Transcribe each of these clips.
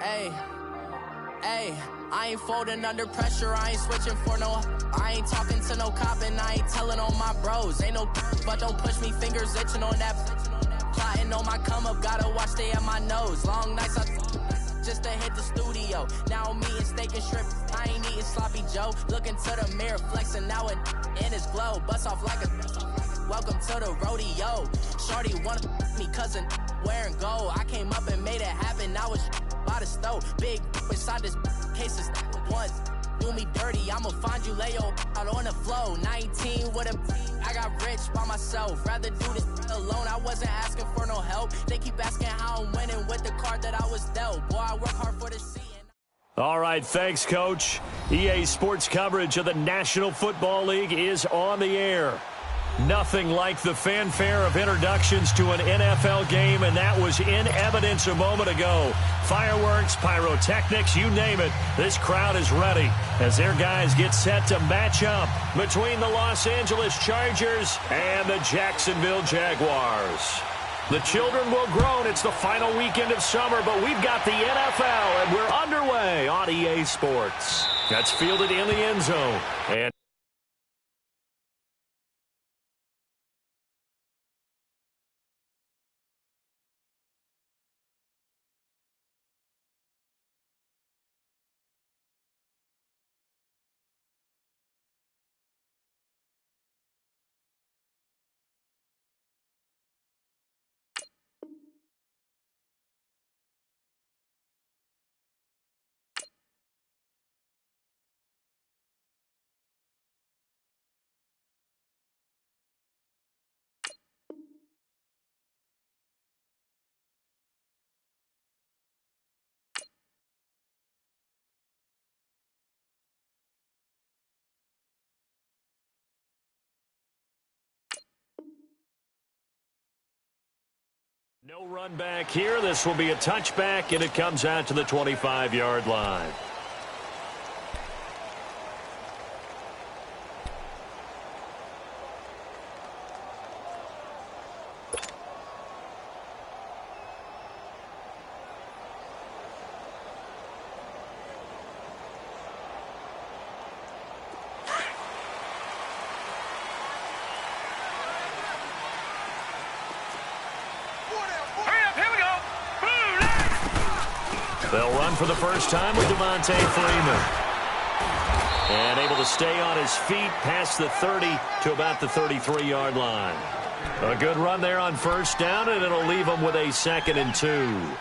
Hey, hey, I ain't folding under pressure, I ain't switching for no. I ain't talking to no cop and I ain't telling on my bros. Ain't no but don't push me, fingers itching on that. Plotting on my come up, gotta watch stay at my nose. Long nights I just to hit the studio. Now I'm eating steak and shrimp, I ain't eating sloppy Joe. Looking to the mirror, flexing now and in his glow. Bust off like a welcome to the rodeo. Shorty wanna me cousin wearing gold. I came up and made it happen, I was by the stove. Big inside this case of once. Do me dirty, I'ma find you, lay your out on the floor. 19 with a I got rich by myself. Rather do this alone, I wasn't asking for no help. They keep asking how I'm winning with the card that I was dealt. Boy, I work hard for the seat. All right, thanks, Coach. EA Sports coverage of the National Football League is on the air. Nothing like the fanfare of introductions to an NFL game, and that was in evidence a moment ago. Fireworks, pyrotechnics, you name it. This crowd is ready as their guys get set to match up between the Los Angeles Chargers and the Jacksonville Jaguars. The children will groan. It's the final weekend of summer, but we've got the NFL, and we're underway on EA Sports. That's fielded in the end zone. And no run back here. This will be a touchback, and it comes out to the 25-yard line. They'll run for the first time with Devontae Freeman. And able to stay on his feet past the 30 to about the 33-yard line. A good run there on first down, and it'll leave them with a 2nd and 2.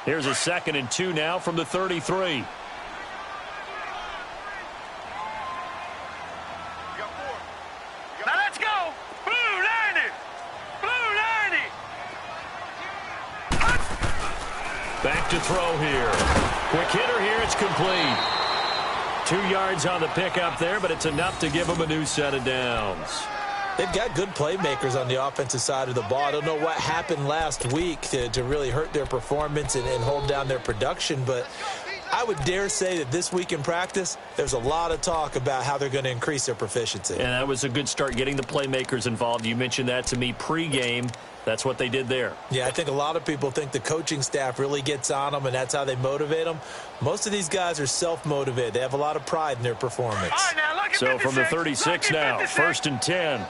Here's a 2nd and 2 now from the 33. Now let's go. Blue 90. Blue 90. Back to throw here. Quick hitter here. It's complete. 2 yards on the pickup there, but it's enough to give them a new set of downs. They've got good playmakers on the offensive side of the ball. I don't know what happened last week to really hurt their performance and hold down their production, but I would dare say that this week in practice, there's a lot of talk about how they're going to increase their proficiency. And that was a good start, getting the playmakers involved. You mentioned that to me pregame. That's what they did there. Yeah, I think a lot of people think the coaching staff really gets on them, and that's how they motivate them. Most of these guys are self-motivated. They have a lot of pride in their performance. All right, now, look at so 56. From the 36 now, 1st and 10.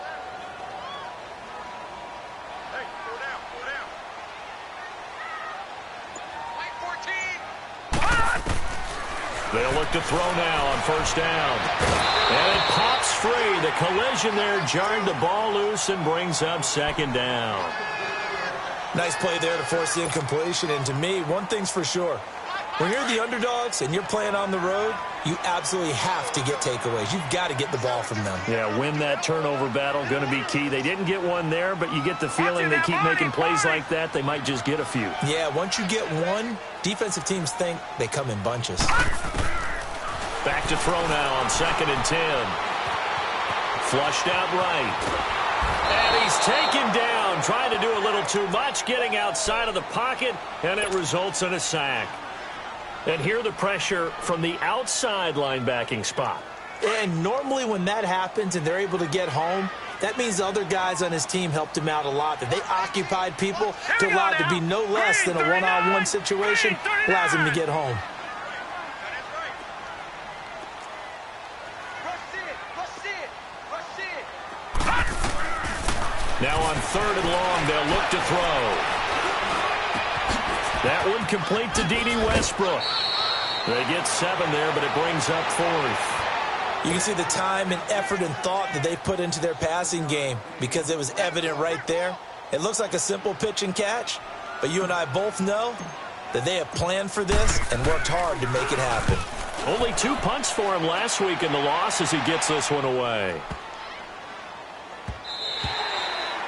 They'll look to throw now on first down. And it pops free. The collision there jarred the ball loose and brings up 2nd down. Nice play there to force the incompletion. And to me, one thing's for sure. When you're the underdogs and you're playing on the road, you absolutely have to get takeaways. You've got to get the ball from them. Yeah, win that turnover battle, going to be key. They didn't get one there, but you get the feeling they keep making plays like that, they might just get a few. Yeah, once you get one, defensive teams think they come in bunches. Back to throw now on 2nd and 10. Flushed out right. And he's taken down, trying to do a little too much, getting outside of the pocket, and it results in a sack. And here the pressure from the outside linebacking spot. And normally when that happens and they're able to get home, that means the other guys on his team helped him out a lot. That they occupied people to allow it to be no less than a one-on-one situation allows him to get home. Now on 3rd and long, they'll look to throw. That one complete to D.D. Westbrook. They get 7 there, but it brings up 4th. You can see the time and effort and thought that they put into their passing game because it was evident right there. It looks like a simple pitch and catch, but you and I both know that they have planned for this and worked hard to make it happen. Only 2 punts for him last week in the loss as he gets this one away.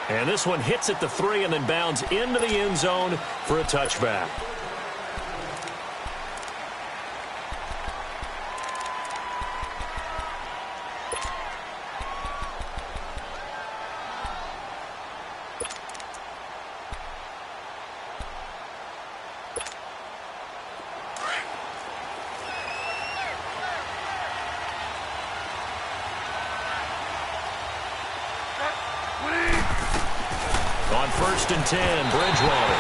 And this one hits at the 3 and then bounds into the end zone for a touchback. On 1st and 10, Bridgewater.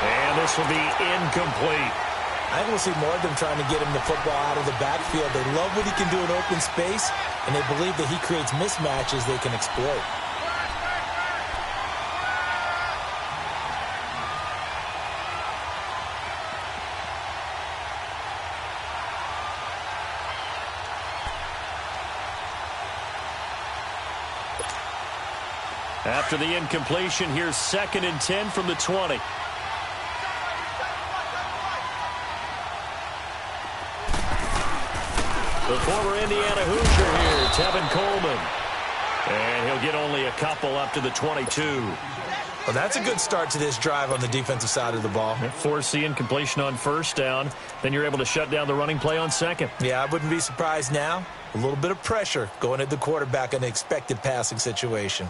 And this will be incomplete. I think we'll see more of them trying to get him the football out of the backfield. They love what he can do in open space, and they believe that he creates mismatches they can exploit. After the incompletion, here's 2nd and 10 from the 20. The former Indiana Hoosier here, Tevin Coleman. And he'll get only a couple up to the 22. Well, that's a good start to this drive on the defensive side of the ball. Force the incompletion on 1st down. Then you're able to shut down the running play on 2nd. Yeah, I wouldn't be surprised now. A little bit of pressure going at the quarterback in an expected passing situation.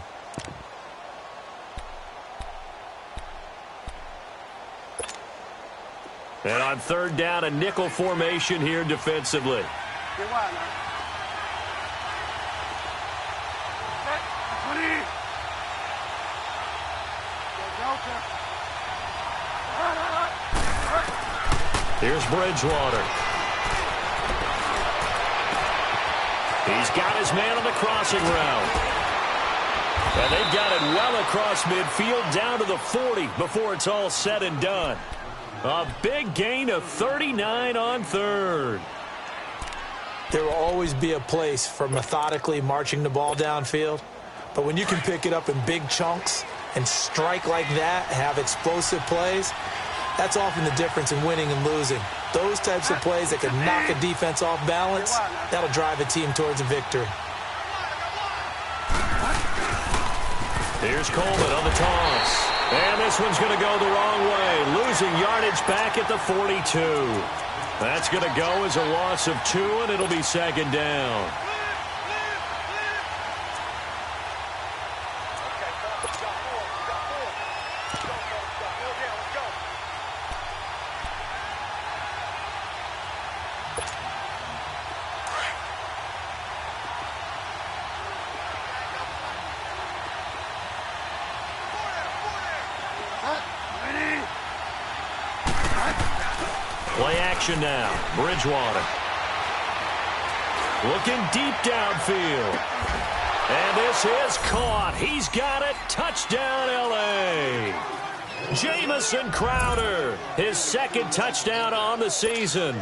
And on 3rd down, a nickel formation here defensively. Here's Bridgewater. He's got his man on the crossing route. And they've got it well across midfield down to the 40 before it's all said and done. A big gain of 39 on 3rd. There will always be a place for methodically marching the ball downfield. But when you can pick it up in big chunks and strike like that, have explosive plays, that's often the difference in winning and losing. Those types of plays that can knock a defense off balance, that'll drive a team towards a victory. Here's Coleman on the toss. And this one's going to go the wrong way, losing yardage back at the 42. That's going to go as a loss of 2, and it'll be 2nd down. Play action now. Bridgewater. Looking deep downfield. And this is caught. He's got it. Touchdown, L.A. Jamison Crowder, his 2nd touchdown on the season.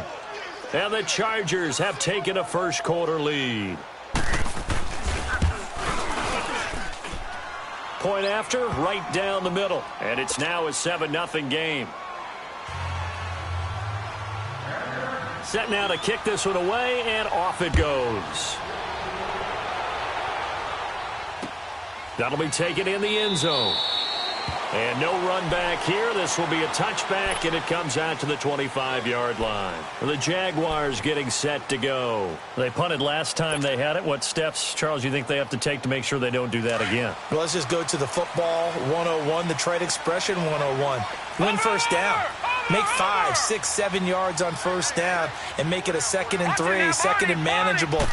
And the Chargers have taken a first-quarter lead. Point after, right down the middle. And it's now a 7-0 game. Set now to kick this one away, and off it goes. That'll be taken in the end zone. And no run back here. This will be a touchback, and it comes out to the 25-yard line. The Jaguars getting set to go. They punted last time they had it. What steps, Charles, you think they have to take to make sure they don't do that again? Well, let's just go to the football 101, the trade expression 101. Win first down. Make 5, 6, 7 yards on first down and make it a 2nd and 3, 2nd and manageable.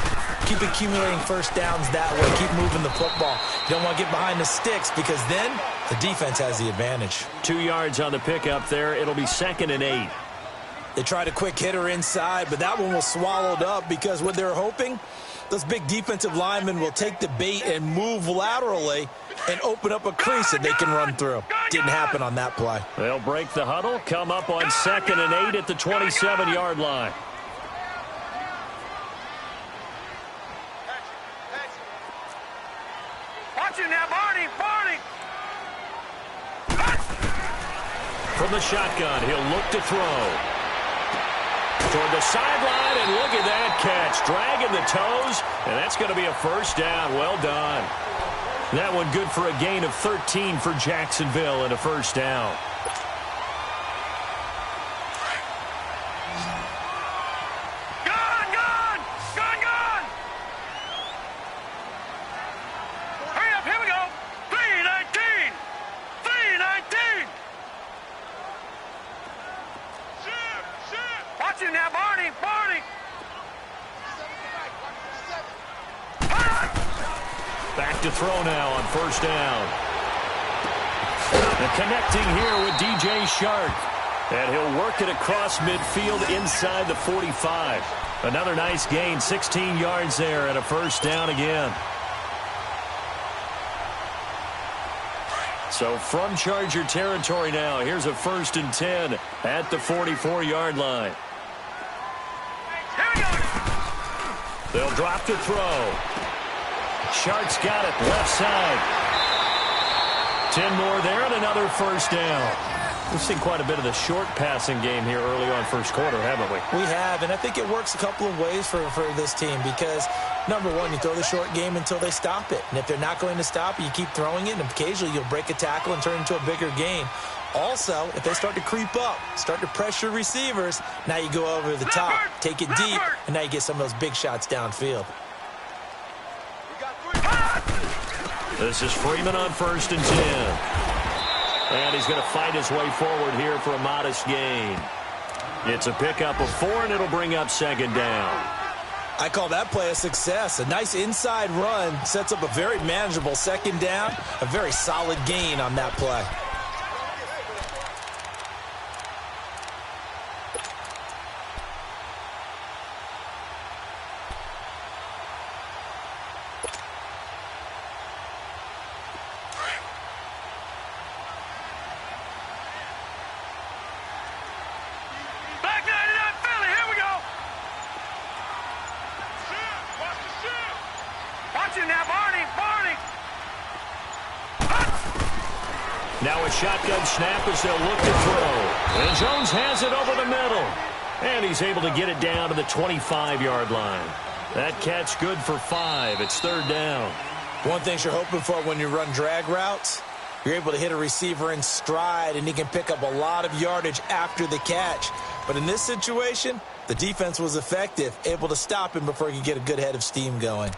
Keep accumulating first downs that way. Keep moving the football. You don't want to get behind the sticks because then the defense has the advantage. 2 yards on the pickup there. It'll be 2nd and 8. They tried a quick hitter inside, but that one was swallowed up because what they're hoping, those big defensive linemen will take the bait and move laterally and open up a crease that they can run through. Didn't happen on that play. They'll break the huddle, come up on 2nd and 8 at the 27-yard line. Watch it now, Barney. From the shotgun, he'll look to throw. Toward the sideline, and look at that catch. Dragging the toes, and that's going to be a first down. Well done. That one good for a gain of 13 for Jacksonville and a first down. Gone! Hurry up, here we go. 3:19. Watch it now, Barney. Back to throw now on first down. And connecting here with DJ Shark. And he'll work it across midfield inside the 45. Another nice gain, 16 yards there and a first down again. So from Charger territory now, here's a 1st and 10 at the 44-yard line. They'll drop to throw. Shark's got it, left side. 10 more there and another first down. We've seen quite a bit of the short passing game here early on first quarter, haven't we? We have, and I think it works a couple of ways for this team because, number one, you throw the short game until they stop it. And if they're not going to stop it, you keep throwing it, and occasionally you'll break a tackle and turn it into a bigger gain. Also, if they start to creep up, start to pressure receivers, now you go over the top, take it deep, and now you get some of those big shots downfield. This is Freeman on 1st and 10. And he's going to fight his way forward here for a modest gain. It's a pickup of 4, and it'll bring up 2nd down. I call that play a success. A nice inside run sets up a very manageable 2nd down, a very solid gain on that play. Now a shotgun snap as they'll look to throw. And Jones has it over the middle. And he's able to get it down to the 25-yard line. That catch good for 5. It's 3rd down. One thing you're hoping for when you run drag routes, you're able to hit a receiver in stride, and he can pick up a lot of yardage after the catch. But in this situation, the defense was effective, able to stop him before he could get a good head of steam going.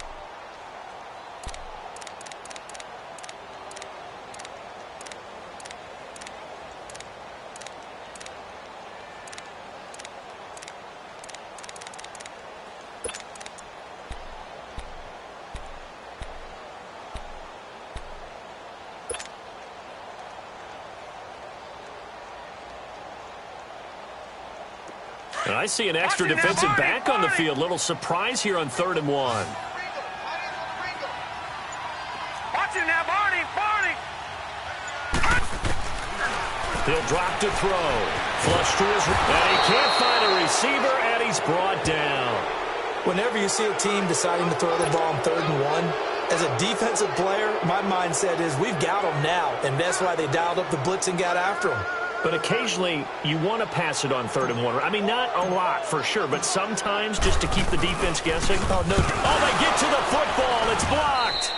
And I see an extra defensive back on the field. Little surprise here on 3rd and 1. Watch it now, Barney. He'll drop to throw. Flush to his right. And he can't find a receiver, and he's brought down. Whenever you see a team deciding to throw the ball on 3rd and 1, as a defensive player, my mindset is we've got them now, and that's why they dialed up the blitz and got after them. But occasionally, you want to pass it on 3rd and 1. I mean, not a lot for sure, but sometimes just to keep the defense guessing. Oh, no. Oh, they get to the football. It's blocked.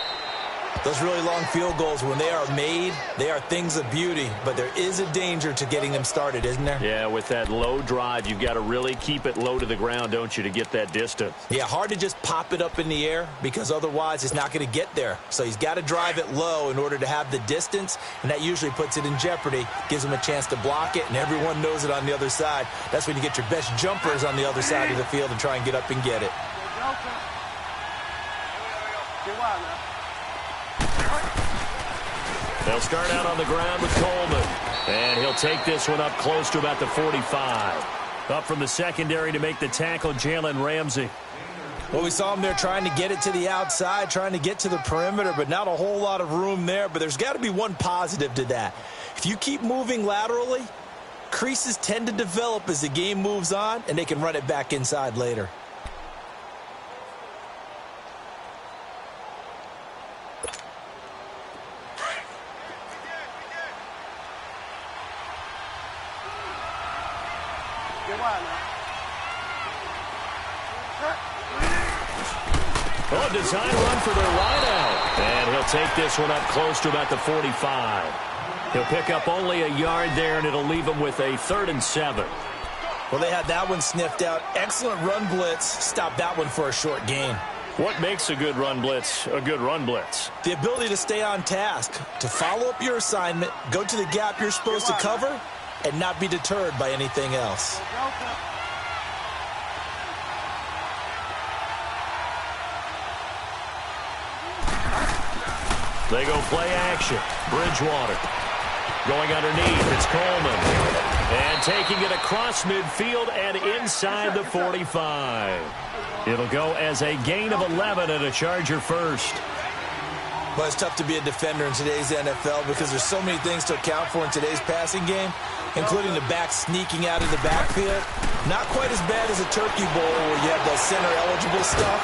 Those really long field goals, when they are made, they are things of beauty, but there is a danger to getting them started, isn't there? Yeah, with that low drive, you've got to really keep it low to the ground, don't you, to get that distance? Yeah, hard to just pop it up in the air because otherwise it's not going to get there. So he's got to drive it low in order to have the distance, and that usually puts it in jeopardy, gives him a chance to block it, and everyone knows it on the other side. That's when you get your best jumpers on the other side of the field and try and get up and get it. They'll start out on the ground with Coleman. And he'll take this one up close to about the 45. Up from the secondary to make the tackle, Jalen Ramsey. Well, we saw him there trying to get it to the outside, trying to get to the perimeter, but not a whole lot of room there. But there's got to be one positive to that. If you keep moving laterally, creases tend to develop as the game moves on, and they can run it back inside later. Oh, design run for their wideout. And he'll take this one up close to about the 45. He'll pick up only a yard there, and it'll leave him with a 3rd and 7. Well, they had that one sniffed out. Excellent run blitz. Stopped that one for a short gain. What makes a good run blitz a good run blitz? The ability to stay on task, to follow up your assignment, go to the gap you're supposed to cover, and not be deterred by anything else. They go play action. Bridgewater going underneath. It's Coleman. And taking it across midfield and inside the 45. It'll go as a gain of 11 and a Charger first. Well, it's tough to be a defender in today's NFL because there's so many things to account for in today's passing game, including the back sneaking out of the backfield. Not quite as bad as a turkey bowl where you have the center-eligible stuff,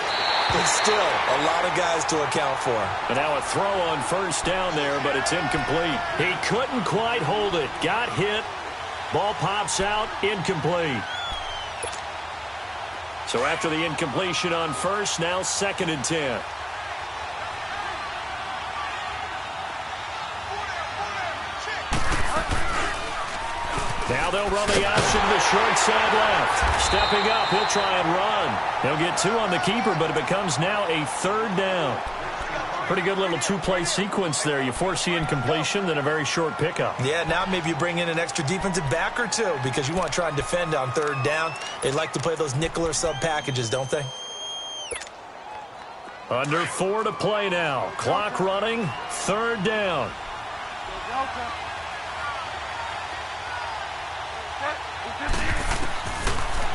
but still a lot of guys to account for. And now a throw on first down there, but it's incomplete. He couldn't quite hold it. Got hit. Ball pops out. Incomplete. So after the incompletion on first, now 2nd and 10. Now they'll run the option to the short side left. Stepping up, he'll try and run. He'll get 2 on the keeper, but it becomes now a 3rd down. Pretty good little 2-play sequence there. You force the incompletion, then a very short pickup. Yeah, now maybe you bring in an extra defensive back or 2 because you want to try and defend on 3rd down. They like to play those nickel or sub packages, don't they? Under 4 to play now. Clock running, 3rd down.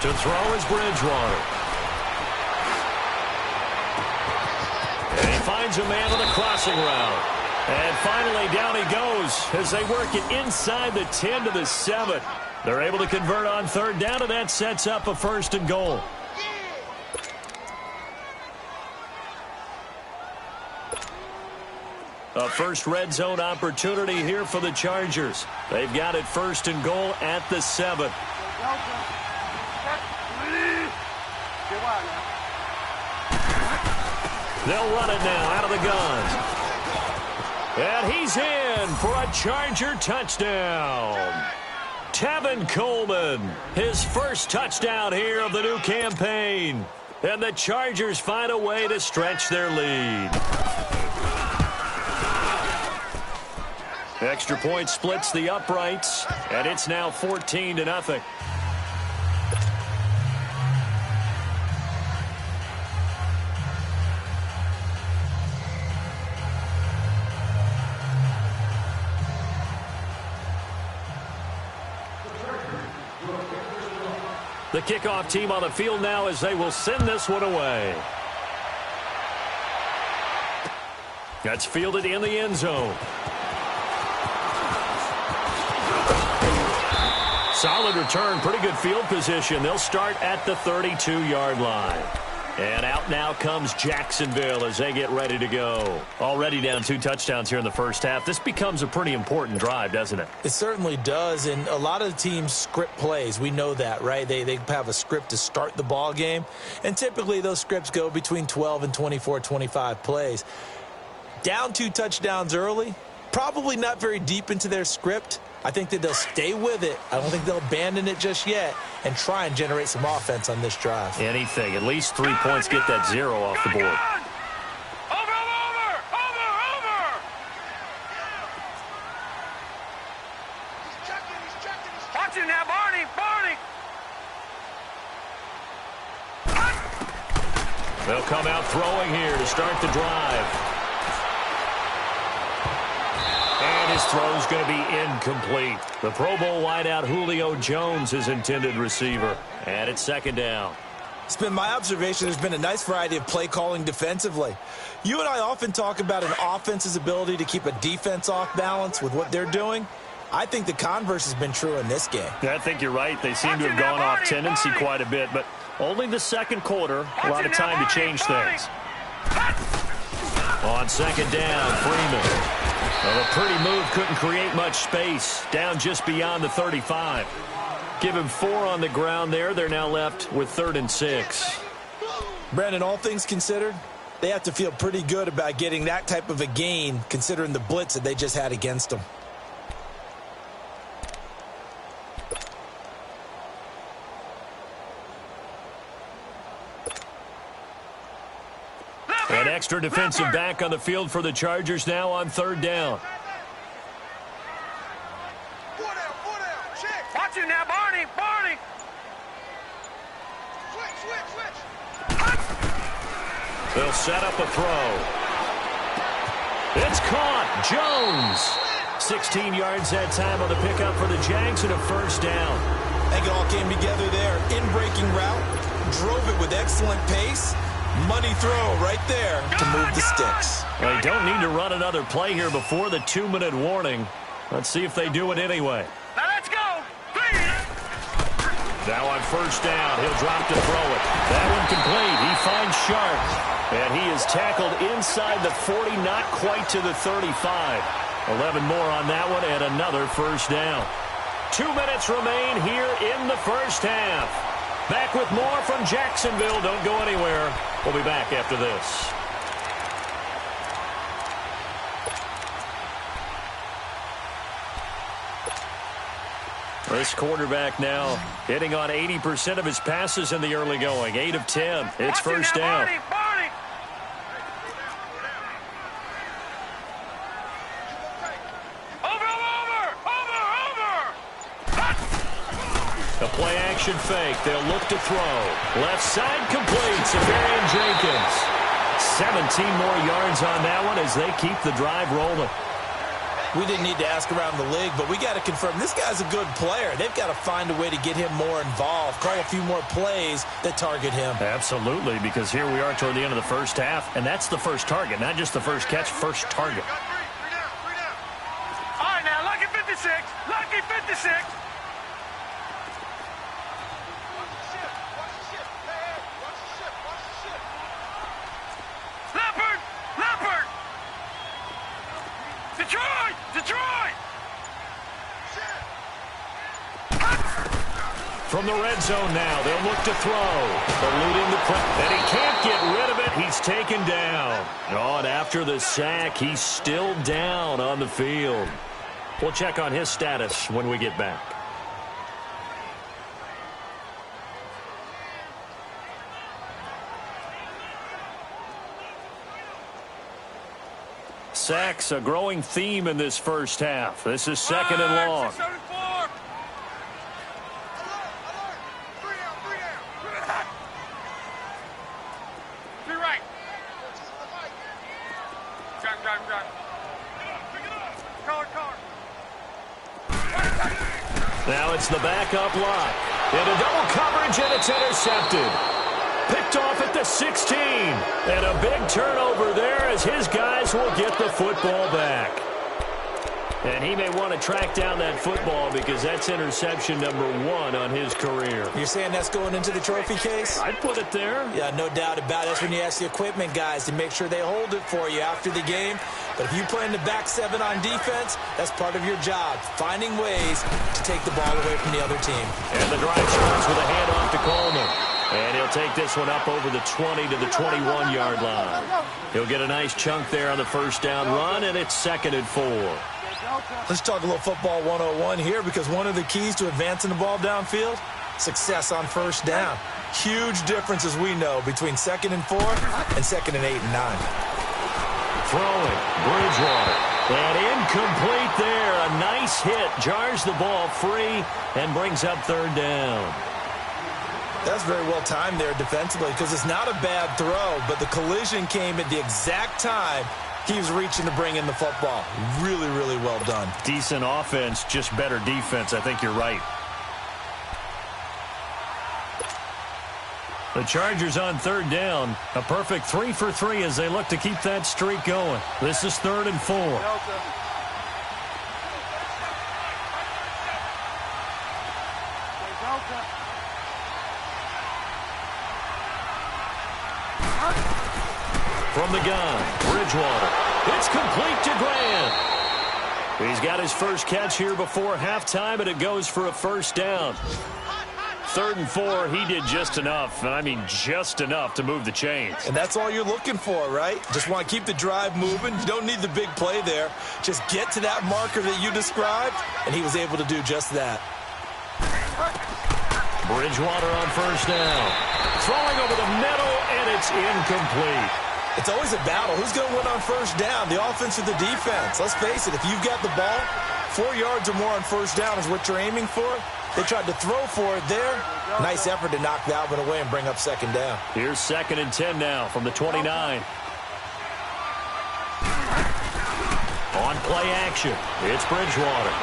To throw is Bridgewater. And he finds a man on the crossing route. And finally down he goes as they work it inside the 10 to the 7. They're able to convert on 3rd down, and that sets up a 1st and goal. A first red zone opportunity here for the Chargers. They've got it 1st and goal at the 7. They'll run it now out of the gun. And he's in for a Charger touchdown. Tevin Coleman, his first touchdown here of the new campaign. And the Chargers find a way to stretch their lead. Extra point splits the uprights, and it's now 14-0. The kickoff team on the field now as they will send this one away. That's fielded in the end zone. Solid return, pretty good field position. They'll start at the 32-yard line. And out now comes Jacksonville as they get ready to go. Already down 2 touchdowns here in the first half. This becomes a pretty important drive, doesn't it? It certainly does, and a lot of the teams script plays. We know that, right? They have a script to start the ball game, and typically those scripts go between 12 and 24, 25 plays. Down 2 touchdowns early, probably not very deep into their script. I think that they'll stay with it. I don't think they'll abandon it just yet and try and generate some offense on this drive. Anything. At least 3 points, get that 0 off the board. Over! Watch it now, Barney! They'll come out throwing here to start the drive. And his throw's going to be incomplete. The Pro Bowl wideout Julio Jones is intended receiver. And it's second down. It's been my observation there's been a nice variety of play calling defensively. You and I often talk about an offense's ability to keep a defense off balance with what they're doing. I think the converse has been true in this game. I think you're right. They seem to have gone off tendency quite a bit, but only the second quarter, a lot of time to change things. On second down, Freeman. Well, a pretty move couldn't create much space. Down just beyond the 35. Give him 4 on the ground there. They're now left with 3rd and 6. Brandon, all things considered, they have to feel pretty good about getting that type of a gain considering the blitz that they just had against them. An extra defensive back on the field for the Chargers now on 3rd down. Watch it now, Barney! Switch! They'll set up a throw. It's caught. Jones. 16 yards that time on the pickup for the Jags and a 1st down. I think it all came together there. In-breaking route. Drove it with excellent pace. Money throw right there to move the sticks. They don't need to run another play here before the 2-minute warning. Let's see if they do it anyway. Now let's go! Now on 1st down, he'll drop to throw it. That one complete. He finds Sharp. And he is tackled inside the 40, not quite to the 35. 11 more on that one and another 1st down. 2 minutes remain here in the 1st half. Back with more from Jacksonville. Don't go anywhere. We'll be back after this. This quarterback now hitting on 80% of his passes in the early going. 8 of 10. It's 1st down. Barney! A play-action fake. They'll look to throw. Left side complete. Severian Jenkins. 17 more yards on that one as they keep the drive rolling. We didn't need to ask around the league, but we got to confirm this guy's a good player. They've got to find a way to get him more involved, call a few more plays that target him. Absolutely, because here we are toward the end of the 1st half, and that's the first target, not just the first catch, first target. All right, now, lucky 56. Lucky 56. Leopard! Detroit! From the red zone now, they'll look to throw. Eluding the press, and he can't get rid of it. He's taken down. Oh, and after the sack, he's still down on the field. We'll check on his status when we get back. Sacks, a growing theme in this 1st half. This is 2nd and long. Now it's the backup lock. Into double coverage, and it's intercepted. Picked off at the 16. And a big turnover there as his guys will get the football back. And he may want to track down that football because that's interception number 1 on his career. You're saying that's going into the trophy case? I'd put it there. Yeah, no doubt about it. That's when you ask the equipment guys to make sure they hold it for you after the game. But if you play in the back 7 on defense, that's part of your job, finding ways to take the ball away from the other team. And the drive starts with a handoff to Coleman. And he'll take this one up over the 20 to the 21-yard line. He'll get a nice chunk there on the first down run, and it's 2nd and 4. Let's talk a little football 101 here, because one of the keys to advancing the ball downfield, success on first down. Huge difference, as we know, between 2nd and 4 and 2nd and 8 and 9. Throwing, Bridgewater. And incomplete there. A nice hit. Jars the ball free and brings up 3rd down. That's very well timed there defensively, because it's not a bad throw, but the collision came at the exact time he was reaching to bring in the football. Really, really well done. Decent offense, just better defense. I think you're right. The Chargers on 3rd down. A perfect 3 for 3 as they look to keep that streak going. This is 3rd and 4. From the gun, Bridgewater. It's complete to Grant. He's got his first catch here before halftime, and it goes for a first down. 3rd and 4, he did just enough, and I mean just enough to move the chains. And that's all you're looking for, right? Just want to keep the drive moving. You don't need the big play there. Just get to that marker that you described, and he was able to do just that. Bridgewater on first down. Throwing over the middle, and it's incomplete. It's always a battle. Who's going to win on first down, the offense or the defense? Let's face it, if you've got the ball, 4 yards or more on first down is what you're aiming for. They tried to throw for it there. Nice effort to knock that one away and bring up 2nd down. Here's 2nd and 10 now from the 29. On play action, it's Bridgewater.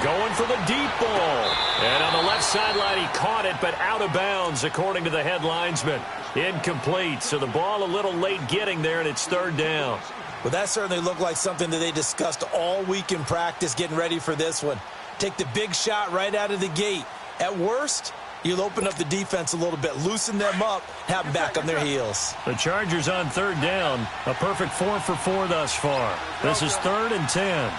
Going for the deep ball. And on the left sideline, he caught it, but out of bounds, according to the head linesman. Incomplete, so the ball a little late getting there, and it's 3rd down. Well, that certainly looked like something that they discussed all week in practice, getting ready for this one. Take the big shot right out of the gate. At worst, you'll open up the defense a little bit, loosen them up, have them back on their heels. The Chargers on 3rd down. A perfect 4 for 4 thus far. This is 3rd and 10.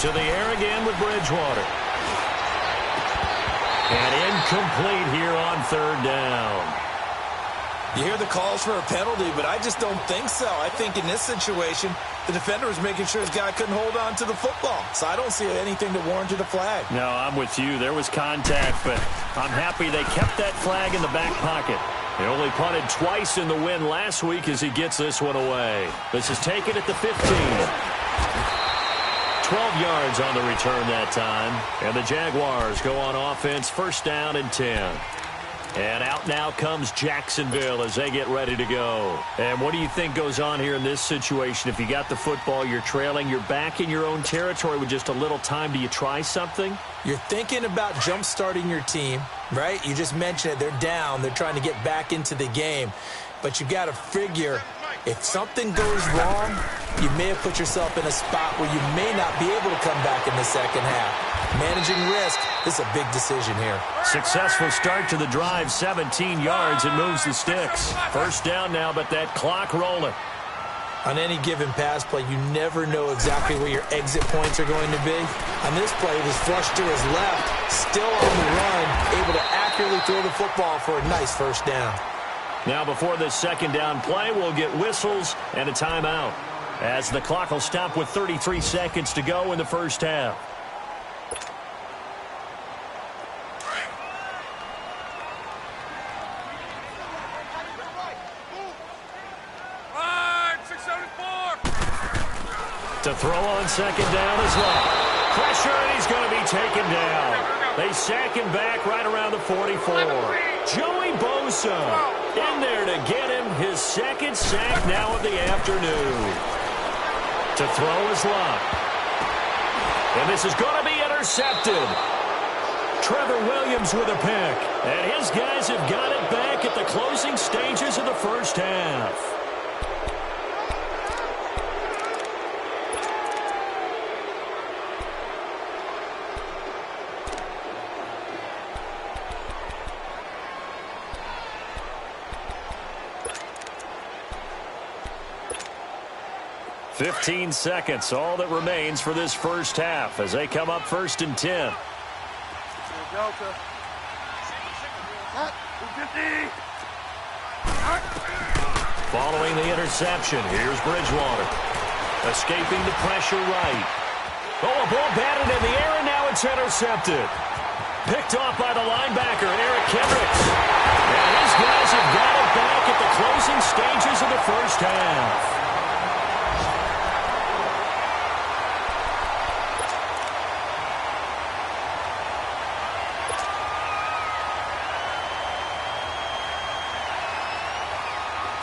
To the air again with Bridgewater. And incomplete here on 3rd down. You hear the calls for a penalty, but I just don't think so. I think in this situation, the defender was making sure his guy couldn't hold on to the football. So I don't see anything that warranted a flag. No, I'm with you. There was contact, but I'm happy they kept that flag in the back pocket. They only punted twice in the win last week as he gets this one away. This is taken at the 15. 12 yards on the return that time. And the Jaguars go on offense, 1st down and 10. And out now comes Jacksonville as they get ready to go. And what do you think goes on here in this situation? If you got the football, you're trailing, you're back in your own territory with just a little time. Do you try something? You're thinking about jump-starting your team, right? You just mentioned it. They're down. They're trying to get back into the game. But you got to figure, if something goes wrong, you may have put yourself in a spot where you may not be able to come back in the second half. Managing risk is a big decision here. Successful start to the drive, 17 yards, and moves the sticks. 1st down now, but that clock rolling. On any given pass play, you never know exactly where your exit points are going to be. On this play, it was flushed to his left, still on the run, able to accurately throw the football for a nice 1st down. Now before this 2nd down play, we'll get whistles and a timeout, as the clock will stop with 33 seconds to go in the 1st half. To throw on 2nd down is Love. Pressure, and he's going to be taken down. They sack him back right around the 44. Joey Bosa in there to get him his 2nd sack now of the afternoon. To throw is Love. And this is going to be intercepted. Trevor Williams with a pick. And his guys have got it back at the closing stages of the 1st half. 15 seconds, all that remains for this first half as they come up 1st and 10. Following the interception, here's Bridgewater. Escaping the pressure right. Oh, a ball batted in the air, and now it's intercepted. Picked off by the linebacker, Eric Kendricks. And his guys have got it back at the closing stages of the first half.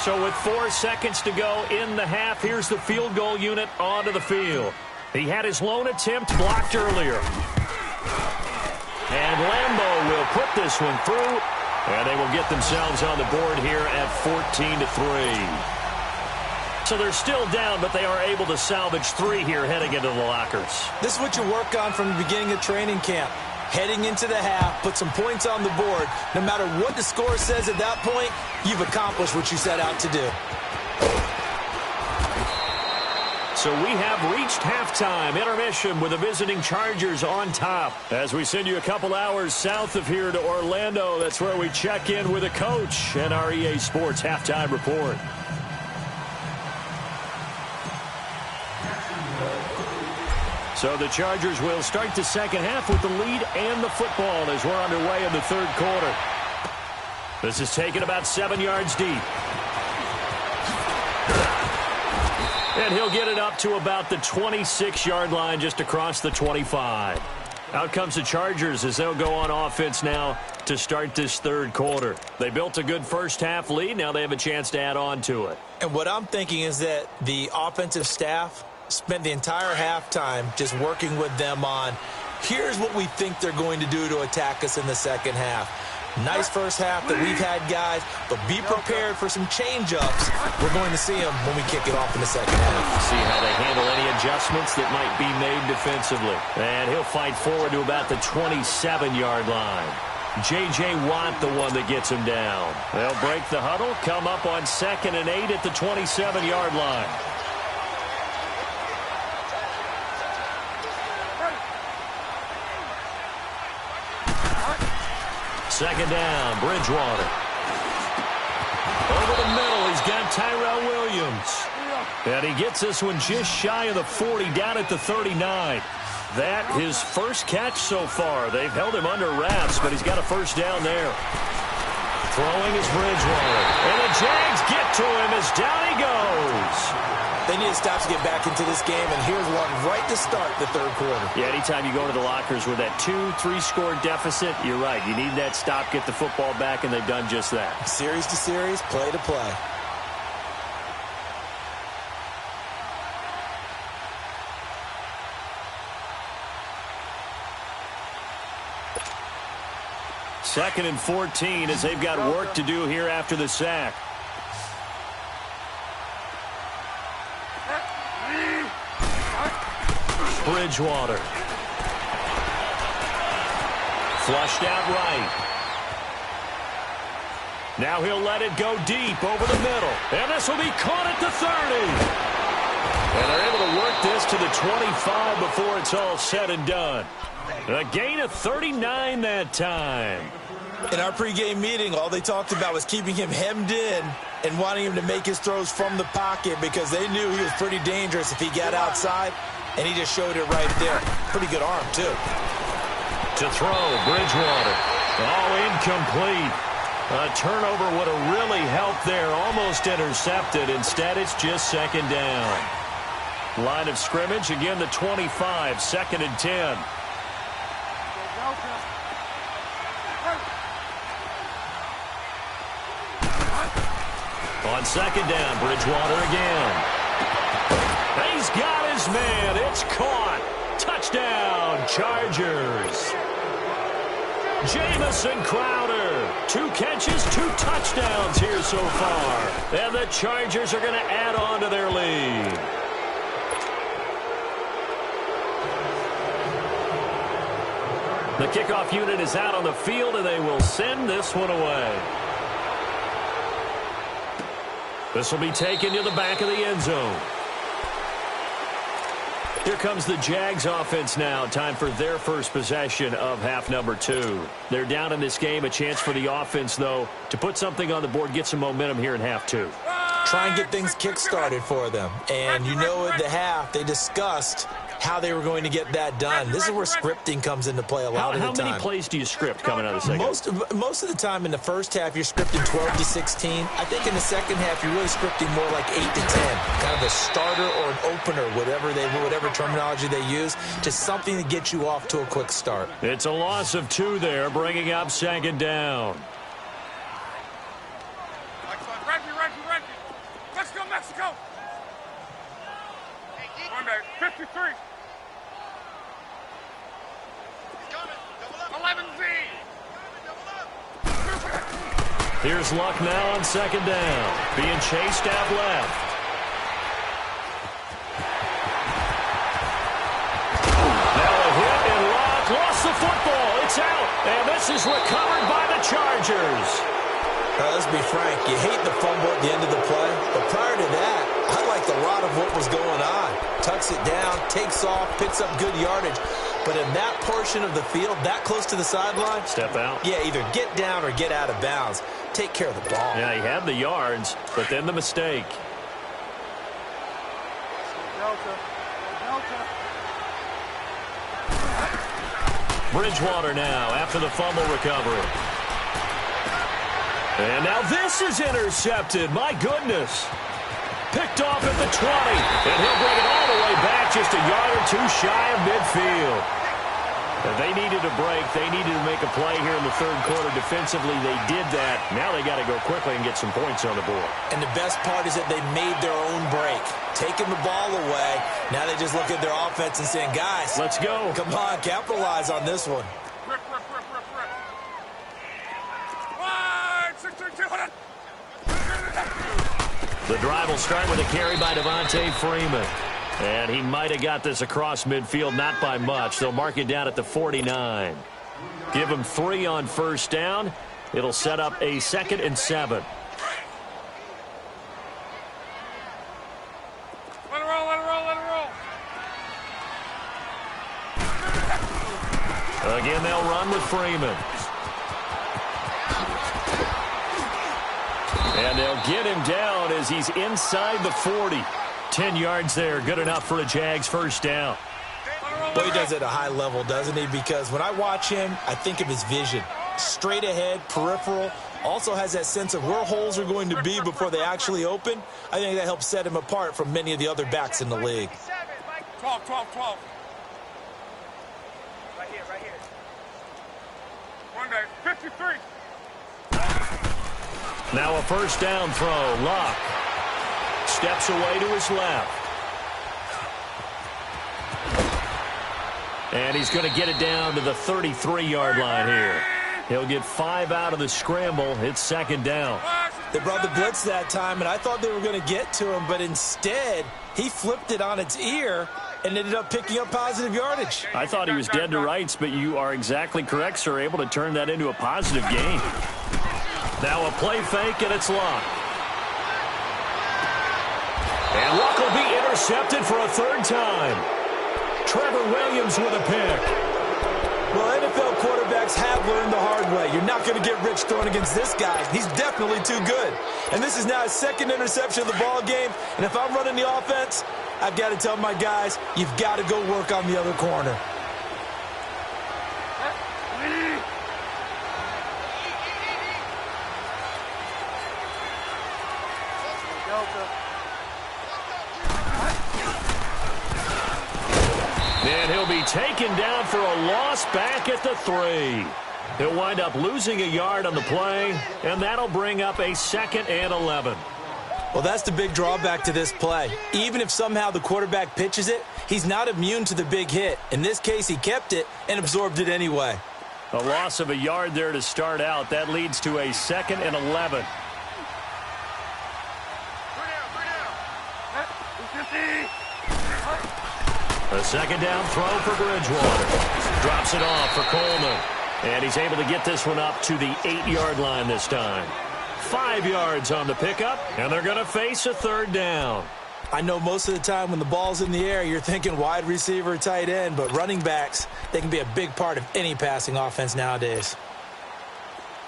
So with 4 seconds to go in the half, here's the field goal unit onto the field. He had his lone attempt blocked earlier. And Lambeau will put this one through, and they will get themselves on the board here at 14-3. So they're still down, but they are able to salvage 3 here heading into the lockers. This is what you work on from the beginning of training camp. Heading into the half, put some points on the board. No matter what the score says at that point, you've accomplished what you set out to do. So we have reached halftime, intermission with the visiting Chargers on top. As we send you a couple hours south of here to Orlando, that's where we check in with a coach and our EA Sports halftime report. So the Chargers will start the second half with the lead and the football as we're underway in the third quarter. This is taken about 7 yards deep. And he'll get it up to about the 26-yard line just across the 25. Out comes the Chargers as they'll go on offense now to start this third quarter. They built a good first half lead. Now they have a chance to add on to it. And what I'm thinking is that the offensive staff spent the entire halftime just working with them on, here's what we think they're going to do to attack us in the second half. Nice first half that we've had, guys, but be prepared for some change-ups. We're going to see them when we kick it off in the second half. See how they handle any adjustments that might be made defensively. And he'll fight forward to about the 27-yard line. J.J. Watt, the one that gets him down. They'll break the huddle, come up on 2nd and 8 at the 27-yard line. Second down, Bridgewater. Over the middle, he's got Tyrell Williams. And he gets this one just shy of the 40, down at the 39. That his first catch so far. They've held him under wraps, but he's got a first down there. Throwing is Bridgewater. And the Jags get to him as down he goes. They need to stop to get back into this game, and here's one right to start the third quarter. Yeah, anytime you go to the lockers with that 2-3 score deficit, you're right. You need that stop, get the football back, and they've done just that. Series to series, play to play. Second and 14 as they've got work to do here after the sack. Bridgewater. Flushed out right. Now he'll let it go deep over the middle. And this will be caught at the 30. And they're able to work this to the 25 before it's all said and done. A gain of 39 that time. In our pregame meeting, all they talked about was keeping him hemmed in and wanting him to make his throws from the pocket because they knew he was pretty dangerous if he got outside, and he just showed it right there. Pretty good arm, too. To throw, Bridgewater. Oh, incomplete. A turnover would have really helped there. Almost intercepted. Instead, it's just second down. Line of scrimmage, again, the 25, 2nd and 10. On second down, Bridgewater again. He's got his man. It's caught. Touchdown, Chargers. Jamison Crowder. 2 catches, 2 touchdowns here so far. And the Chargers are going to add on to their lead. The kickoff unit is out on the field, and they will send this one away. This will be taken to the back of the end zone. Here comes the Jags offense now. Time for their first possession of half number 2. They're down in this game. A chance for the offense, though, to put something on the board, get some momentum here in half 2. Try and get things kick-started for them. And you know at the half, they discussed how they were going to get that done. This is where scripting comes into play a lot of the time. How many plays do you script coming out of the second? Most of the time in the first half, you're scripting 12 to 16. I think in the second half, you're really scripting more like 8 to 10. Kind of a starter or an opener, whatever terminology they use, to something to get you off to a quick start. It's a loss of 2 there, bringing up second down. Reggie. Let's go, Mexico. 53. 11Z. Here's Luck now on second down. Being chased out left. Now a hit, and Luck lost the football. It's out, and this is recovered by the Chargers. Let's be frank, you hate the fumble at the end of the play, but prior to that, I liked a lot of what was going on. Tucks it down, takes off, picks up good yardage. But in that portion of the field, that close to the sideline, step out. Yeah, either get down or get out of bounds. Take care of the ball. Yeah, he had the yards, but then the mistake. Bridgewater now after the fumble recovery. And now this is intercepted. My goodness. Picked off at the 20. And he'll bring it all the way back, just a yard or 2 shy of midfield. And they needed a break. They needed to make a play here in the third quarter. Defensively, they did that. Now they got to go quickly and get some points on the board. And the best part is that they made their own break. Taking the ball away. Now they just look at their offense and saying, guys, let's go. Come on, capitalize on this one. Rip. 1, 6, 2, The drive will start with a carry by Devontae Freeman. And he might have got this across midfield, not by much. They'll mark it down at the 49. Give him 3 on first down. It'll set up a 2nd and 7. Let it roll. Again, they'll run with Freeman. And they'll get him down as he's inside the 40. 10 yards there, good enough for a Jags first down. Well, he does it at a high level, doesn't he? Because when I watch him, I think of his vision. Straight ahead, peripheral, also has that sense of where holes are going to be before they actually open. I think that helps set him apart from many of the other backs in the league. 12. Right here. 53. Now a first down throw. Luck steps away to his left. And he's going to get it down to the 33-yard line here. He'll get 5 out of the scramble. It's second down. They brought the blitz that time, and I thought they were going to get to him, but instead he flipped it on its ear and ended up picking up positive yardage. I thought he was dead to rights, but you are exactly correct, sir. Able to turn that into a positive gain. Now a play fake, and it's Luck. And Luck will be intercepted for a 3rd time. Trevor Williams with a pick. Well, NFL quarterbacks have learned the hard way. You're not going to get rich throwing against this guy. He's definitely too good. And this is now his 2nd interception of the ball game. And if I'm running the offense, I've got to tell my guys, you've got to go work on the other corner. And he'll be taken down for a loss back at the 3. He'll wind up losing a yard on the play, and that'll bring up a 2nd and 11. Well, that's the big drawback to this play. Even if somehow the quarterback pitches it, he's not immune to the big hit. In this case, he kept it and absorbed it anyway. A loss of a yard there to start out. That leads to a 2nd and 11. A second down throw for Bridgewater. Drops it off for Coleman. And he's able to get this one up to the 8-yard line this time. 5 yards on the pickup, and they're going to face a 3rd down. I know most of the time when the ball's in the air, you're thinking wide receiver, tight end, but running backs, they can be a big part of any passing offense nowadays.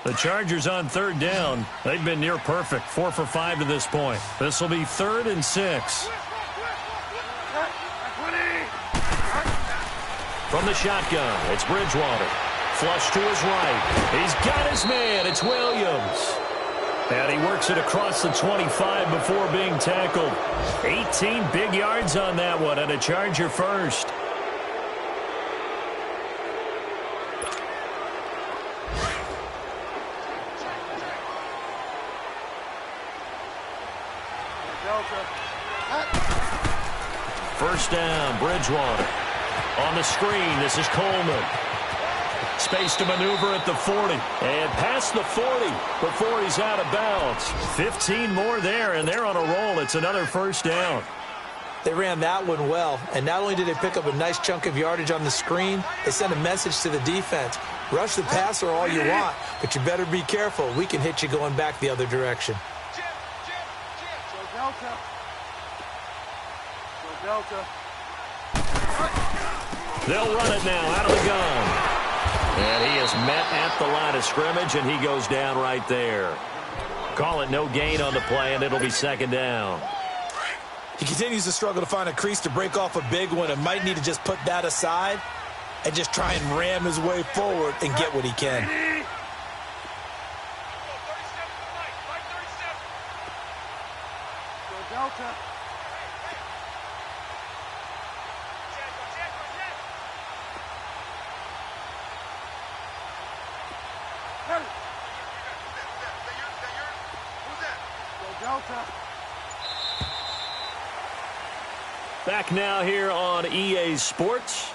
The Chargers on third down. They've been near perfect, 4 for 5 to this point. This will be 3rd and 6. From the shotgun, it's Bridgewater. Flush to his right. He's got his man. It's Williams. And he works it across the 25 before being tackled. 18 big yards on that one, and a Charger first. First down, Bridgewater. On the screen, this is Coleman. Space to maneuver at the 40. And past the 40 before he's out of bounds. 15 more there, and they're on a roll. It's another first down. They ran that one well, and not only did they pick up a nice chunk of yardage on the screen, they sent a message to the defense. Rush the passer all you want, but you better be careful. We can hit you going back the other direction. They'll run it now out of the gun. And he is met at the line of scrimmage, and he goes down right there. Call it no gain on the play, and it'll be second down. He continues to struggle to find a crease to break off a big one and might need to just put that aside and just try and ram his way forward and get what he can. Back now here on EA Sports.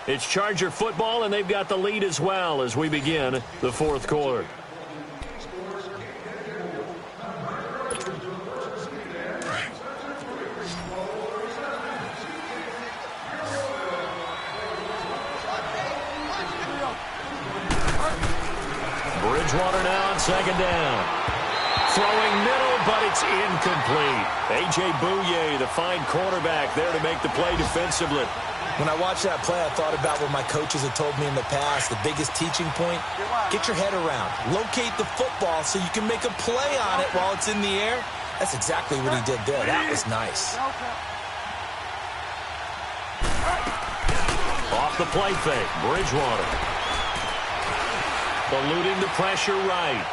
It's Charger football, and they've got the lead as well as we begin the fourth quarter. Bridgewater now on second down. Throwing middle, but it's incomplete. A.J. Bouye, the fine quarterback, there to make the play defensively. When I watched that play, I thought about what my coaches had told me in the past. The biggest teaching point, get your head around. Locate the football so you can make a play on it while it's in the air. That's exactly what he did there. That was nice. Off the play fake, Bridgewater. Eluding the pressure right.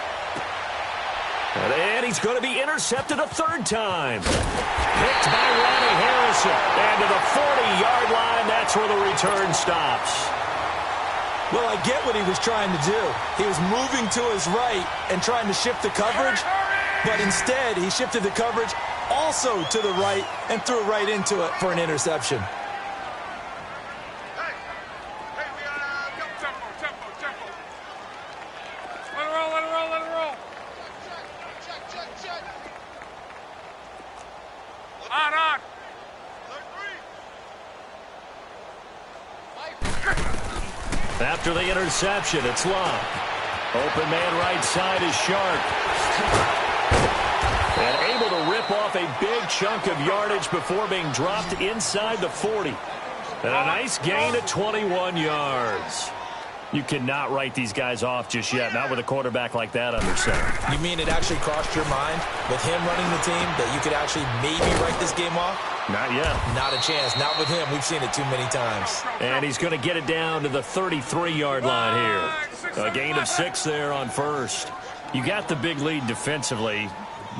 And he's going to be intercepted a third time. Picked by Ronnie Harrison. And to the 40-yard line, that's where the return stops. Well, I get what he was trying to do. He was moving to his right and trying to shift the coverage, but instead he shifted the coverage also to the right and threw right into it for an interception. After the interception, it's Love. Open man right side is Sharp. And able to rip off a big chunk of yardage before being dropped inside the 40. And a nice gain of 21 yards. You cannot write these guys off just yet, not with a quarterback like that under center. You mean it actually crossed your mind with him running the team that you could actually maybe write this game off? Not yet. Not a chance. Not with him. We've seen it too many times. And he's going to get it down to the 33-yard line here. A gain of 6 there on first. You got the big lead defensively.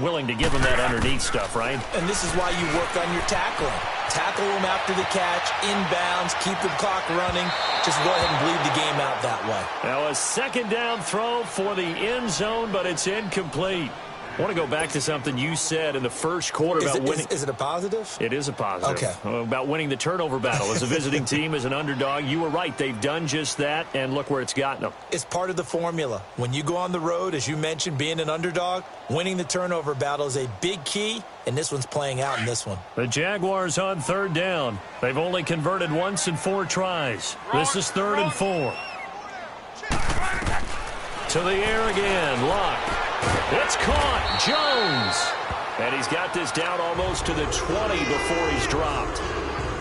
Willing to give him that underneath stuff, right? And this is why you work on your tackling. Tackle him after the catch, inbounds, keep the clock running. Just go ahead and bleed the game out that way. Now a second down throw for the end zone, but it's incomplete. I want to go back to something you said in the first quarter about winning. Is it a positive? It is a positive. Okay. About winning the turnover battle as a visiting team, as an underdog. You were right. They've done just that, and look where it's gotten them. It's part of the formula. When you go on the road, as you mentioned, being an underdog, winning the turnover battle is a big key, and this one's playing out in this one. The Jaguars on third down. They've only converted once in 4 tries. This is 3rd and 4. To the air again. Luck. It's caught. Jones. And he's got this down almost to the 20 before he's dropped.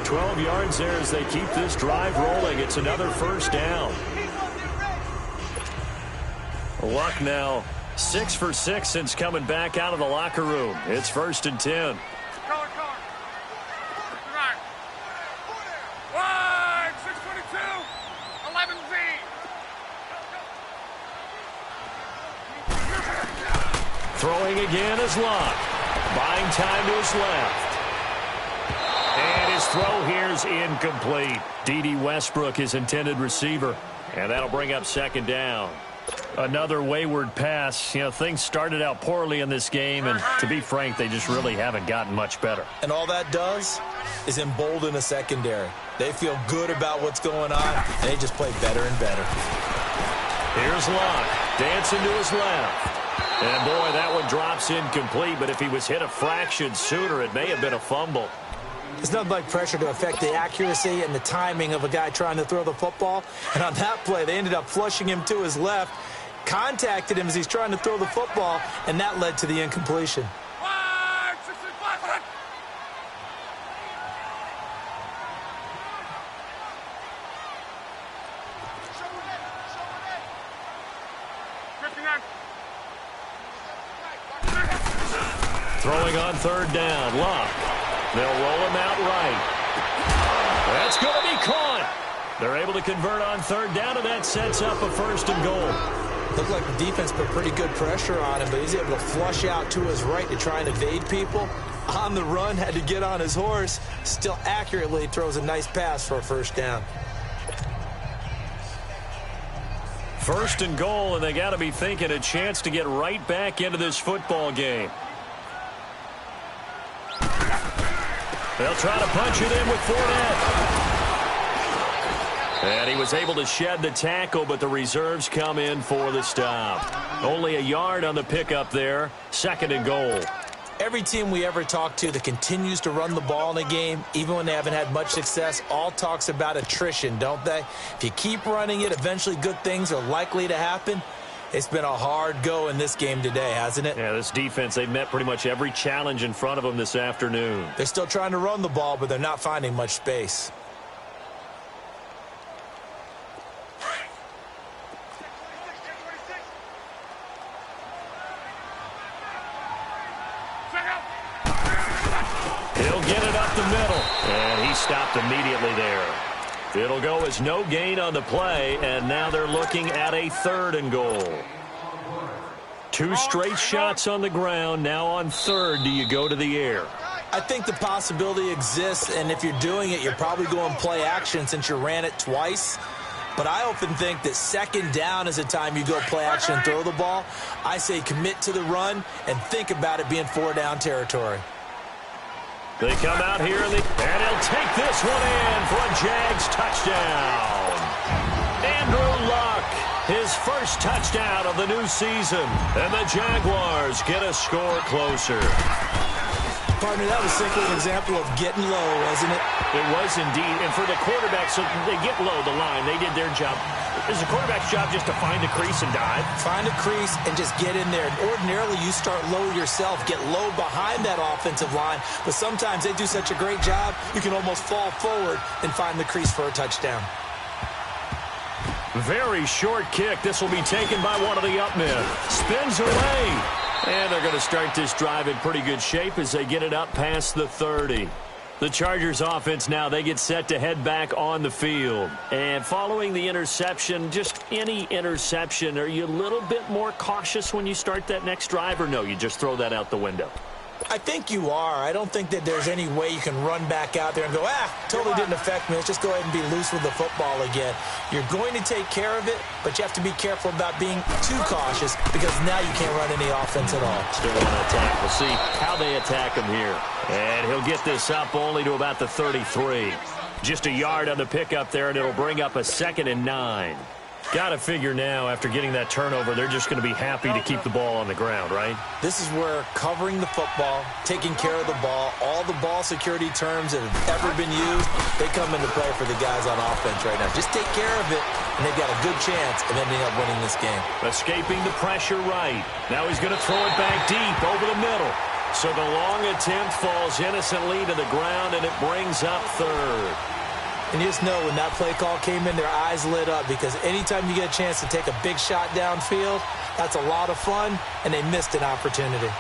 12 yards there as they keep this drive rolling. It's another first down. Luck now 6 for 6 since coming back out of the locker room. It's 1st and 10. Color. Right. Wide, 622, 11Z. Throwing again is Luck. Buying time to his left. And his throw here is incomplete. D.D. Westbrook, his intended receiver. And that'll bring up 2nd down. Another wayward pass. You know, things started out poorly in this game, and to be frank, they just really haven't gotten much better. And all that does is embolden a secondary. They feel good about what's going on, and they just play better and better. Here's Luck, dancing to his left. And, boy, that one drops incomplete, but if he was hit a fraction sooner, it may have been a fumble. It's nothing like pressure to affect the accuracy and the timing of a guy trying to throw the football. And on that play, they ended up flushing him to his left, contacted him as he's trying to throw the football, and that led to the incompletion. Wide, 65. 59. Throwing on 3rd down, Luck. They'll roll him out right. That's going to be caught. They're able to convert on 3rd down, and that sets up a 1st and goal. Looked like the defense put pretty good pressure on him, but he's able to flush out to his right to try and evade people. On the run, had to get on his horse. Still accurately throws a nice pass for a 1st down. 1st and goal, and they got to be thinking a chance to get right back into this football game. They'll try to punch it in with Fournette. And he was able to shed the tackle, but the reserves come in for the stop. Only a yard on the pickup there. 2nd and goal. Every team we ever talk to that continues to run the ball in a game, even when they haven't had much success, all talks about attrition, don't they? If you keep running it, eventually good things are likely to happen. It's been a hard go in this game today, hasn't it? Yeah, this defense, they've met pretty much every challenge in front of them this afternoon. They're still trying to run the ball, but they're not finding much space. He'll get it up the middle, and he stopped immediately there. It'll go as no gain on the play, and now they're looking at a 3rd and goal. 2 straight shots on the ground. Now on 3rd, do you go to the air? I think the possibility exists, and if you're doing it, you're probably going play action since you ran it twice. But I often think that 2nd down is the time you go play action and throw the ball. I say commit to the run and think about it being 4-down territory. They come out here, and he'll take this one in for a Jags touchdown. Andrew Luck, his first touchdown of the new season. And the Jaguars get a score closer. Partner, that was simply an example of getting low, wasn't it? It was indeed. And for the quarterback, so they get low the line. They did their job. It's the quarterback's job just to find a crease and dive. Find a crease and just get in there. And ordinarily, you start low yourself, get low behind that offensive line. But sometimes they do such a great job, you can almost fall forward and find the crease for a touchdown. Very short kick. This will be taken by one of the up men. Spins away. And they're going to start this drive in pretty good shape as they get it up past the 30. The Chargers offense now, they get set to head back on the field. And following the interception, just any interception, are you a little bit more cautious when you start that next drive, or no, you just throw that out the window? I think you are. I don't think that there's any way you can run back out there and go, totally didn't affect me. Let's just go ahead and be loose with the football again. You're going to take care of it, but you have to be careful about being too cautious because now you can't run any offense at all. Still want to attack. We'll see how they attack him here. And he'll get this up only to about the 33. Just a yard on the pickup there, and it'll bring up a 2nd and 9. Got to figure now, after getting that turnover, they're just going to be happy to keep the ball on the ground, right? This is where covering the football, taking care of the ball, all the ball security terms that have ever been used, they come into play for the guys on offense right now. Just take care of it, and they've got a good chance of ending up winning this game. Escaping the pressure right. Now he's going to throw it back deep over the middle. So the long attempt falls innocently to the ground, and it brings up third. And you just know when that play call came in, their eyes lit up, because anytime you get a chance to take a big shot downfield, that's a lot of fun, and they missed an opportunity.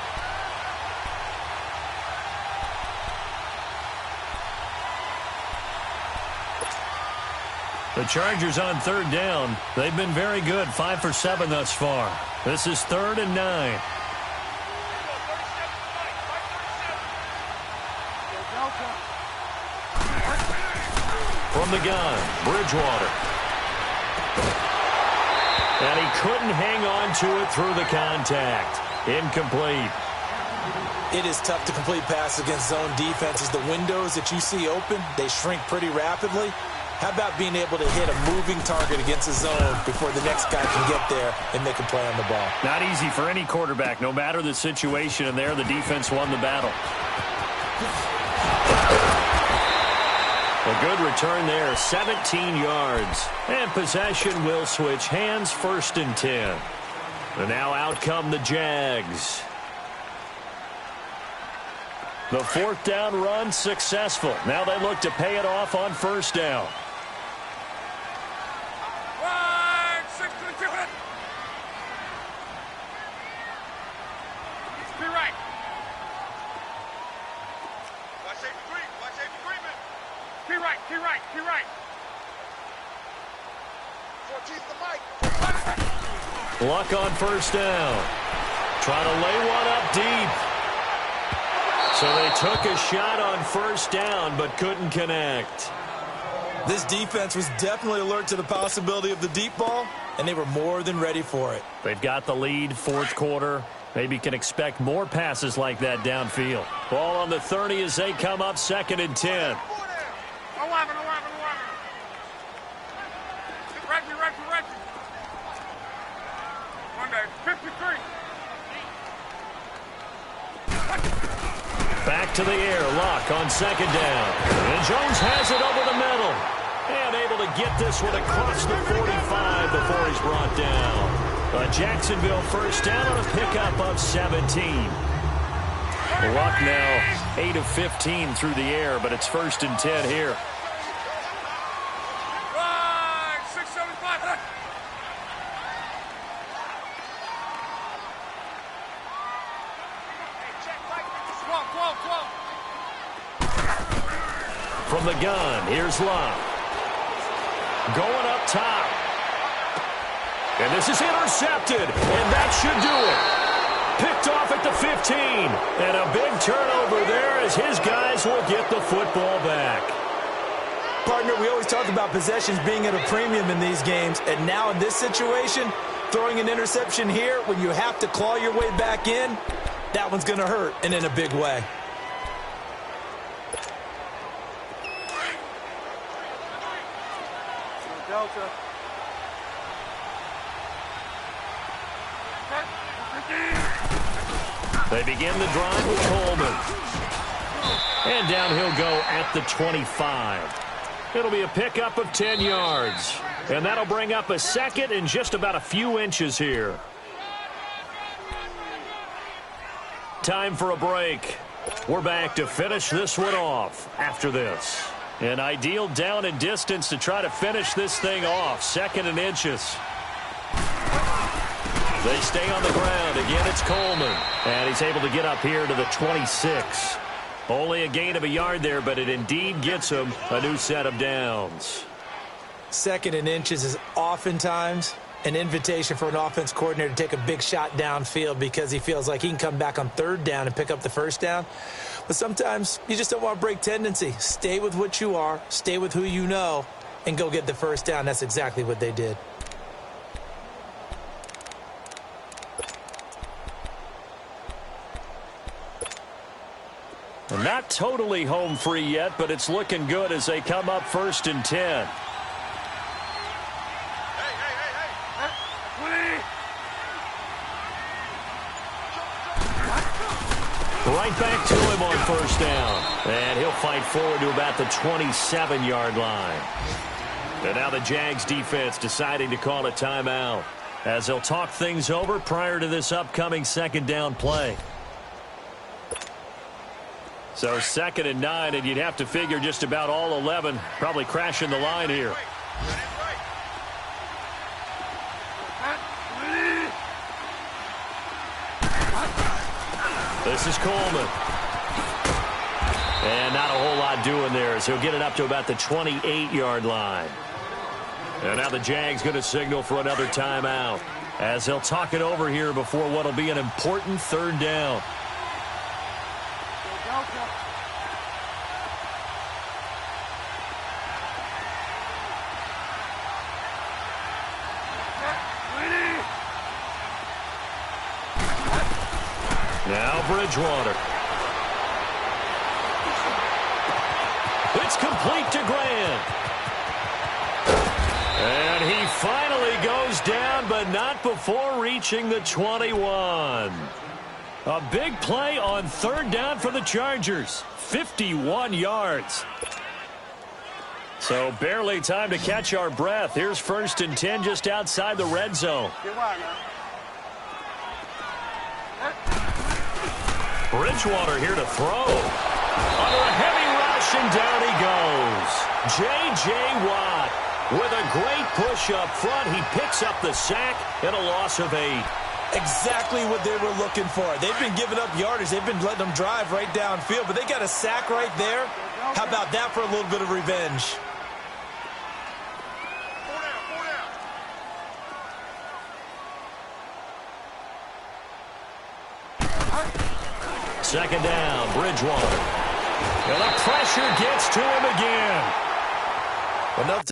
The Chargers on third down. They've been very good, 5 for 7 thus far. This is 3rd and 9. From the gun, Bridgewater. And he couldn't hang on to it through the contact. Incomplete. It is tough to complete passes against zone defenses. The windows that you see open, they shrink pretty rapidly. How about being able to hit a moving target against a zone before the next guy can get there and make a play on the ball? Not easy for any quarterback. No matter the situation, and there the defense won the battle. A good return there, 17 yards. And possession will switch hands, 1st and 10. And now out come the Jags. The 4th down run successful. Now they look to pay it off on 1st down. Luck on 1st down. Trying to lay one up deep. So they took a shot on 1st down, but couldn't connect. This defense was definitely alert to the possibility of the deep ball, and they were more than ready for it. They've got the lead, 4th quarter. Maybe can expect more passes like that downfield. Ball on the 30 as they come up, 2nd and 10. 11. Reggie. Monday, 53. Back to the air, Luck on 2nd down. And Jones has it over the middle. And able to get this one across the 45 before he's brought down. A Jacksonville 1st down on a pickup of 17. Luck now 8 of 15 through the air, but it's 1st and 10 here. From the gun, here's Luck. Going up top. And this is intercepted, and that should do it. Picked off at the 15. And a big turnover there as his guys will get the football back. Partner, we always talk about possessions being at a premium in these games, and now in this situation, throwing an interception here when you have to claw your way back in, that one's going to hurt, and in a big way. Delta. They begin the drive with Coleman. And down he'll go at the 25. It'll be a pickup of 10 yards. And that'll bring up a 2nd and just about a few inches here. Time for a break. We're back to finish this one off after this. An ideal down and distance to try to finish this thing off. 2nd and inches. They stay on the ground. Again, it's Coleman. And he's able to get up here to the 26. Only a gain of a yard there, but it indeed gets him a new set of downs. 2nd and inches is oftentimes an invitation for an offense coordinator to take a big shot downfield because he feels like he can come back on 3rd down and pick up the 1st down. But sometimes you just don't want to break tendency. Stay with what you are, stay with who you know, and go get the 1st down. That's exactly what they did. Not totally home free yet, but it's looking good as they come up 1st and 10. Right back to him on 1st down. And he'll fight forward to about the 27-yard line. And now the Jags defense deciding to call a timeout as they'll talk things over prior to this upcoming 2nd down play. So 2nd and 9, and you'd have to figure just about all 11 probably crashing the line here. This is Coleman. And not a whole lot doing there, so he'll get it up to about the 28-yard line. And now the Jags going to signal for another timeout as they'll talk it over here before what will be an important 3rd down. Now Bridgewater. It's complete to Grant. And he finally goes down, but not before reaching the 21. A big play on 3rd down for the Chargers. 51 yards. So barely time to catch our breath. Here's 1st and 10 just outside the red zone. Bridgewater here to throw. Under a heavy rush, and down he goes. J.J. Watt with a great push up front. He picks up the sack and a loss of 8. Exactly what they were looking for. They've been giving up yardage. They've been letting them drive right downfield, but they got a sack right there. How about that for a little bit of revenge? Second down, Bridgewater. And the pressure gets to him again. Enough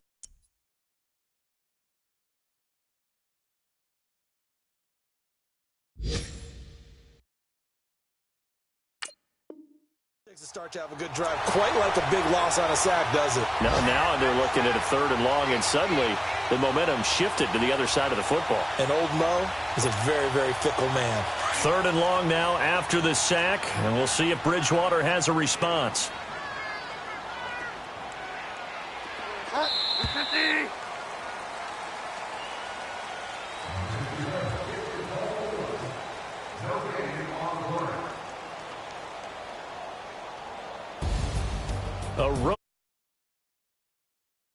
takes a start to have a good drive. Quite like a big loss on a sack, does it? Now they're looking at a 3rd and long, and suddenly the momentum shifted to the other side of the football. And old Mo is a very, very fickle man. 3rd and long now after the sack, and we'll see if Bridgewater has a response. A